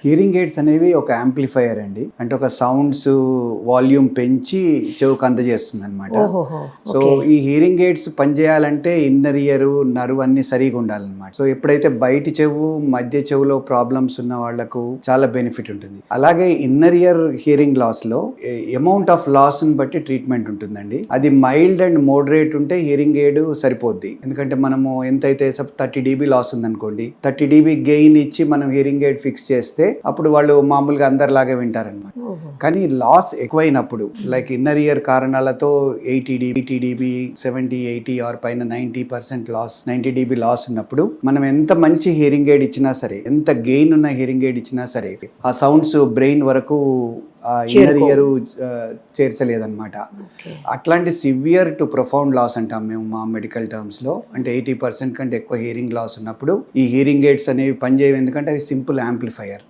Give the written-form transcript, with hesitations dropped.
Hearing AIDS అనేవి ఒక amplifier అండి. అంటే ఒక సౌండ్స్ వాల్యూమ్ పెంచి చెవుకు అందజేస్తుంది అనమాట. ఓహోహో! So okay. ఈ హియరింగ్ ఎయిడ్స్ పనిచేయాలంటే ఇన్నర్ ఇయర్, నర్వ్ అన్ని సరిగా ఉండాలన్నమాట. సో ఎప్పుడైతే బయటి చెవు, మధ్య చెవులో ప్రాబ్లమ్స్ ఉన్న వాళ్లకు చాలా బెనిఫిట్ ఉంటుంది. అలాగే ఇన్నర్ ఇయర్ హియరింగ్ లాస్ లో అమౌంట్ ఆఫ్ లాస్ ని బట్టి ట్రీట్మెంట్ ఉంటుందండి. అది మైల్డ్ అండ్ మోడరేట్ ఉంటే హియరింగ్ ఎయిడ్ సరిపోద్ది. ఎందుకంటే మనము ఎంతైతే 30 dB లాస్ ఉందనుకోండి, 30 dB గెయిన్ ఇచ్చి మనం హియరింగ్ ఎయిడ్ ఫిక్స్ చేస్తే అప్పుడు వాళ్ళు మామూలుగా అందరిలాగే వింటారనమాట. కానీ లాస్ ఎక్కువైనప్పుడు లైక్ ఇన్నర్ ఇయర్ కారణాలతో 80 dB 70, 80 ఆర్ పైన 90% లాస్, 90 dB లాస్ ఉన్నప్పుడు మనం ఎంత మంచి హియరింగ్ ఎయిడ్ ఇచ్చినా సరే, ఎంత గెయిన్ ఉన్న హియరింగ్ ఎయిడ్ ఇచ్చినా సరే ఆ సౌండ్స్ బ్రెయిన్ వరకు ఇన్నర్ ఇయర్ చేర్చలేదన్నమాట. అట్లాంటి సివియర్ టు ప్రొఫౌండ్ లాస్ అంటాం మేము మా మెడికల్ టర్మ్స్ లో. అంటే 80% కంటే ఎక్కువ హియరింగ్ లాస్ ఉన్నప్పుడు ఈ హియరింగ్ ఎయిడ్స్ అనేవి పనిచేయవు, ఎందుకంటే అవి సింపుల్ యాంప్లిఫైయర్.